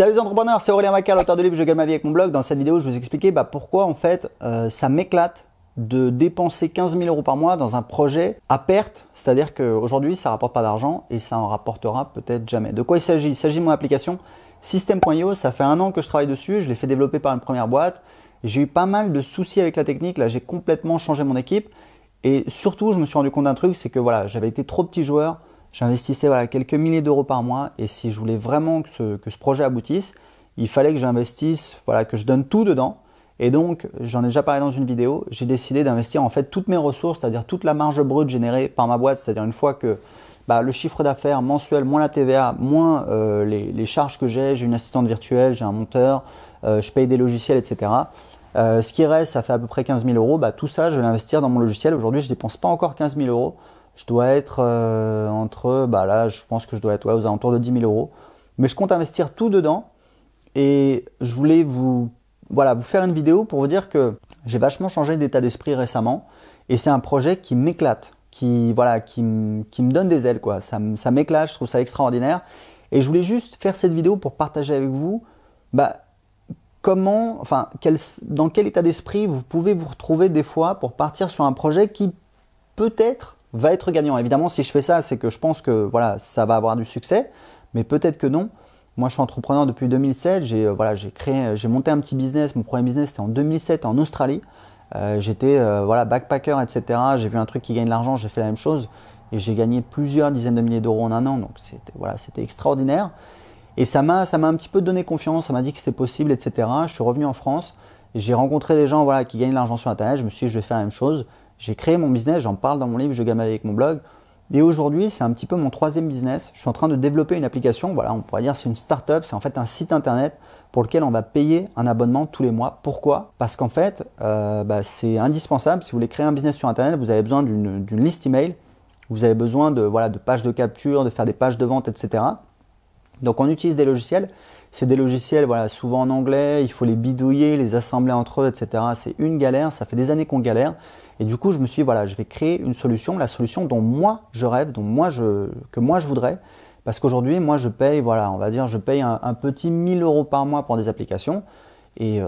Salut les entrepreneurs, c'est Aurélien Maca, l'auteur de livre Je gagne ma vie avec mon blog. Dans cette vidéo, je vais vous expliquer pourquoi en fait ça m'éclate de dépenser 15 000 € par mois dans un projet à perte, c'est-à-dire qu'aujourd'hui ça ne rapporte pas d'argent et ça en rapportera peut-être jamais. De quoi il s'agit? Il s'agit de mon application System.io. Ça fait 1 an que je travaille dessus, je l'ai fait développer par une première boîte. J'ai eu pas mal de soucis avec la technique, là j'ai complètement changé mon équipe et surtout je me suis rendu compte d'un truc, c'est que voilà, j'avais été trop petit joueur. J'investissais quelques milliers d'euros par mois et si je voulais vraiment que ce projet aboutisse, il fallait que j'investisse, que je donne tout dedans. Et donc, j'en ai déjà parlé dans une vidéo, j'ai décidé d'investir en fait toutes mes ressources, c'est-à-dire toute la marge brute générée par ma boîte, c'est-à-dire une fois que le chiffre d'affaires mensuel, moins la TVA, moins les charges que j'ai une assistante virtuelle, j'ai un monteur, je paye des logiciels, etc. Ce qui reste, ça fait à peu près 15 000 €. Tout ça, je vais l'investir dans mon logiciel. Aujourd'hui, je ne dépense pas encore 15 000 €. Je dois être là, je pense que je dois être aux alentours de 10 000 €. Mais je compte investir tout dedans. Et je voulais vous faire une vidéo pour vous dire que j'ai vachement changé d'état d'esprit récemment. Et c'est un projet qui m'éclate, qui me donne des ailes, quoi. Ça m'éclate, je trouve ça extraordinaire. Et je voulais juste faire cette vidéo pour partager avec vous dans quel état d'esprit vous pouvez vous retrouver des fois pour partir sur un projet qui peut-être va être gagnant. Évidemment, si je fais ça, c'est que je pense que ça va avoir du succès, mais peut-être que non. Moi, je suis entrepreneur depuis 2007. J'ai monté un petit business. Mon premier business, c'était en 2007 en Australie. J'étais backpacker, etc. J'ai vu un truc qui gagne de l'argent, j'ai fait la même chose et j'ai gagné plusieurs dizaines de milliers d'euros en 1 an. Donc c'était extraordinaire. Et ça m'a un petit peu donné confiance. Ça m'a dit que c'était possible, etc. Je suis revenu en France et j'ai rencontré des gens qui gagnent de l'argent sur Internet. Je me suis dit, je vais faire la même chose. J'ai créé mon business, j'en parle dans mon livre Je gagne ma vie avec mon blog. Et aujourd'hui, c'est un petit peu mon 3e business. Je suis en train de développer une application. On pourrait dire c'est une start-up. C'est en fait un site internet pour lequel on va payer un abonnement tous les mois. Pourquoi? Parce qu'en fait, c'est indispensable. Si vous voulez créer un business sur Internet, vous avez besoin d'une liste email. Vous avez besoin de pages de capture, de faire des pages de vente, etc. Donc on utilise des logiciels. C'est des logiciels souvent en anglais. Il faut les bidouiller, les assembler entre eux, etc. C'est une galère. Ça fait des années qu'on galère. Et du coup, je me suis dit, je vais créer une solution, la solution dont moi je rêve, que moi je voudrais. Parce qu'aujourd'hui, moi je paye, je paye un petit 1 000 € par mois pour des applications. Et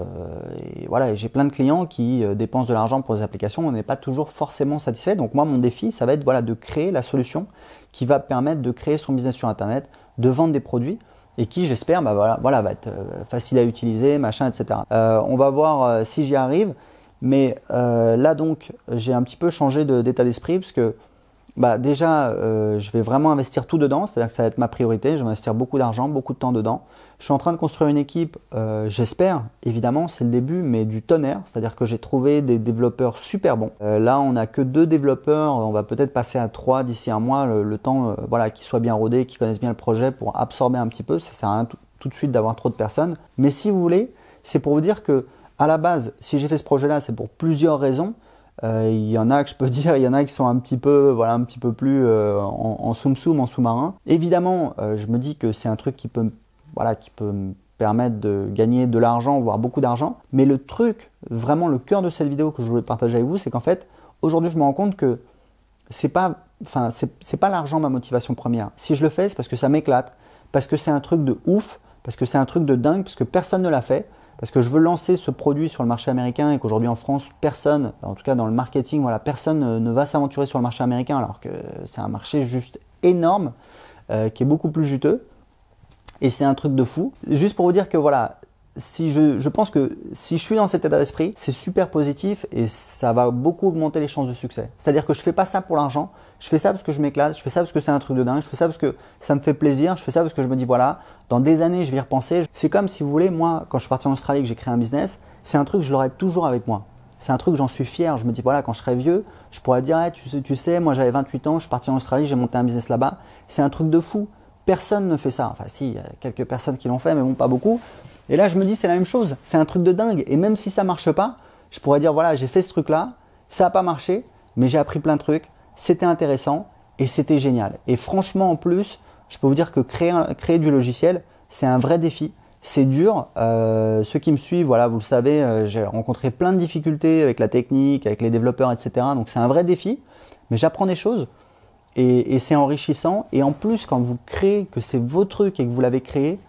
j'ai plein de clients qui dépensent de l'argent pour des applications. On n'est pas toujours forcément satisfait. Donc moi, mon défi, ça va être de créer la solution qui va permettre de créer son business sur Internet, de vendre des produits et qui, j'espère, va être facile à utiliser, machin, etc. On va voir si j'y arrive. Mais là donc, j'ai un petit peu changé d'état d'esprit parce que déjà, je vais vraiment investir tout dedans, c'est-à-dire que ça va être ma priorité, je vais investir beaucoup d'argent, beaucoup de temps dedans. Je suis en train de construire une équipe, j'espère, évidemment, c'est le début, mais du tonnerre, c'est-à-dire que j'ai trouvé des développeurs super bons. Là, on n'a que 2 développeurs, on va peut-être passer à 3 d'ici un mois, le temps qu'ils soient bien rodés, qu'ils connaissent bien le projet pour absorber un petit peu, ça sert à rien tout de suite d'avoir trop de personnes. Mais si vous voulez, c'est pour vous dire que à la base, si j'ai fait ce projet-là, c'est pour plusieurs raisons. Il y en a que je peux dire, il y en a qui sont un petit peu plus en soum-soum, en sous-marin. Évidemment, je me dis que c'est un truc qui peut me permettre de gagner de l'argent, voire beaucoup d'argent. Mais le truc, vraiment le cœur de cette vidéo que je voulais partager avec vous, c'est qu'en fait, aujourd'hui, je me rends compte que c'est pas l'argent ma motivation première. Si je le fais, c'est parce que ça m'éclate, parce que c'est un truc de ouf, parce que c'est un truc de dingue, parce que personne ne l'a fait. Parce que je veux lancer ce produit sur le marché américain et qu'aujourd'hui en France, personne, en tout cas dans le marketing, personne ne va s'aventurer sur le marché américain alors que c'est un marché juste énorme, qui est beaucoup plus juteux. Et c'est un truc de fou. Juste pour vous dire que je pense que si je suis dans cet état d'esprit, c'est super positif et ça va beaucoup augmenter les chances de succès. C'est-à-dire que je ne fais pas ça pour l'argent, je fais ça parce que je m'éclate, je fais ça parce que c'est un truc de dingue, je fais ça parce que ça me fait plaisir, je fais ça parce que je me dis dans des années je vais y repenser. C'est comme si vous voulez, moi quand je suis parti en Australie et que j'ai créé un business, c'est un truc que je l'aurai toujours avec moi. C'est un truc, j'en suis fier, je me dis quand je serai vieux, je pourrais dire tu sais, moi j'avais 28 ans, je suis parti en Australie, j'ai monté un business là-bas. C'est un truc de fou, personne ne fait ça. Enfin si, il y a quelques personnes qui l'ont fait mais bon pas beaucoup. Et là, je me dis, c'est la même chose, c'est un truc de dingue. Et même si ça ne marche pas, je pourrais dire, j'ai fait ce truc-là, ça n'a pas marché, mais j'ai appris plein de trucs, c'était intéressant et c'était génial. Et franchement, en plus, je peux vous dire que créer du logiciel, c'est un vrai défi. C'est dur. Ceux qui me suivent, vous le savez, j'ai rencontré plein de difficultés avec la technique, avec les développeurs, etc. Donc, c'est un vrai défi, mais j'apprends des choses et c'est enrichissant. Et en plus, quand vous créez, que c'est vos trucs et que vous l'avez créé,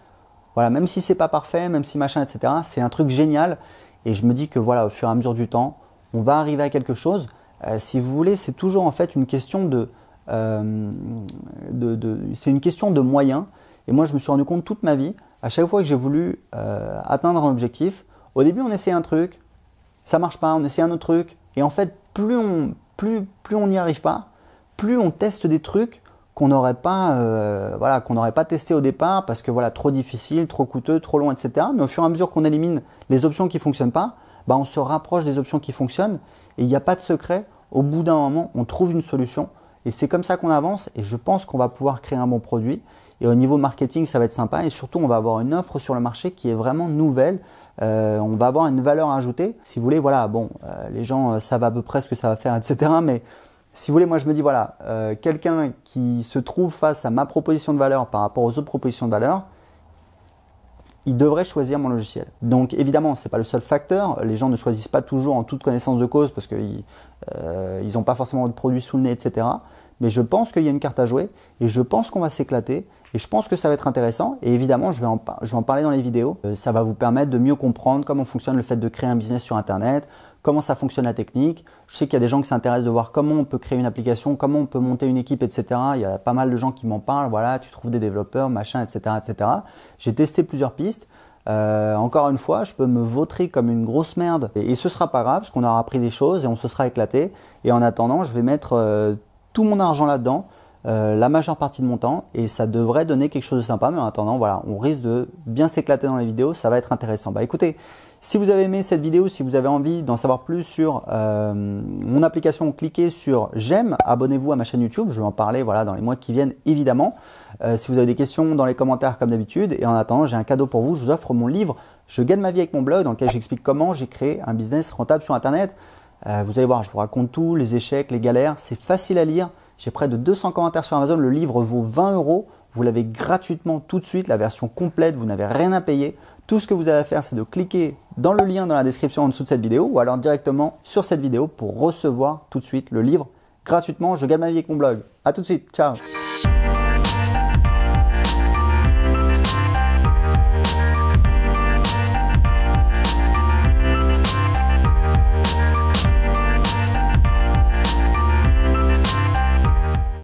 voilà, même si c'est pas parfait, même si machin, etc., c'est un truc génial. Et je me dis que voilà, au fur et à mesure du temps, on va arriver à quelque chose. Si vous voulez, c'est toujours en fait une question c'est une question de moyens. Et moi, je me suis rendu compte toute ma vie, à chaque fois que j'ai voulu atteindre un objectif, au début, on essayait un truc, ça marche pas, on essaie un autre truc. Et en fait, plus on n'y arrive pas, plus on teste des trucs qu'on n'aurait pas, voilà, qu'on n'aurait pas testé au départ parce que voilà, trop difficile, trop coûteux, trop long, etc. Mais au fur et à mesure qu'on élimine les options qui ne fonctionnent pas, bah, on se rapproche des options qui fonctionnent. Et il n'y a pas de secret. Au bout d'un moment, on trouve une solution. Et c'est comme ça qu'on avance. Et je pense qu'on va pouvoir créer un bon produit. Et au niveau marketing, ça va être sympa. Et surtout, on va avoir une offre sur le marché qui est vraiment nouvelle. On va avoir une valeur ajoutée. Si vous voulez, voilà, bon, les gens savent à peu près ce que ça va faire, etc. Mais si vous voulez, moi je me dis, voilà, quelqu'un qui se trouve face à ma proposition de valeur par rapport aux autres propositions de valeur, il devrait choisir mon logiciel. Donc évidemment, ce n'est pas le seul facteur. Les gens ne choisissent pas toujours en toute connaissance de cause parce qu'ils n'ont pas forcément de produits sous le nez, etc. Mais je pense qu'il y a une carte à jouer et je pense qu'on va s'éclater et je pense que ça va être intéressant. Et évidemment, je vais en parler dans les vidéos. Ça va vous permettre de mieux comprendre comment fonctionne le fait de créer un business sur Internet, comment ça fonctionne la technique. Je sais qu'il y a des gens qui s'intéressent de voir comment on peut créer une application, comment on peut monter une équipe, etc. Il y a pas mal de gens qui m'en parlent. Voilà, tu trouves des développeurs, machin, etc., etc. J'ai testé plusieurs pistes. Encore une fois, je peux me vautrer comme une grosse merde et ce sera pas grave parce qu'on aura appris des choses et on se sera éclaté. Et en attendant, je vais mettre tout mon argent là-dedans, la majeure partie de mon temps et ça devrait donner quelque chose de sympa. Mais en attendant, voilà, on risque de bien s'éclater dans les vidéos, ça va être intéressant. Bah écoutez, si vous avez aimé cette vidéo, si vous avez envie d'en savoir plus sur mon application, cliquez sur j'aime, abonnez-vous à ma chaîne YouTube, je vais en parler voilà, dans les mois qui viennent évidemment. Si vous avez des questions dans les commentaires comme d'habitude et en attendant, j'ai un cadeau pour vous, je vous offre mon livre Je gagne ma vie avec mon blog dans lequel j'explique comment j'ai créé un business rentable sur Internet. Vous allez voir, je vous raconte tout, les échecs, les galères, c'est facile à lire. J'ai près de 200 commentaires sur Amazon, le livre vaut 20 €. Vous l'avez gratuitement tout de suite, la version complète, vous n'avez rien à payer. Tout ce que vous avez à faire, c'est de cliquer dans le lien dans la description en dessous de cette vidéo ou alors directement sur cette vidéo pour recevoir tout de suite le livre gratuitement. Je gagne ma vie avec mon blog. À tout de suite, ciao!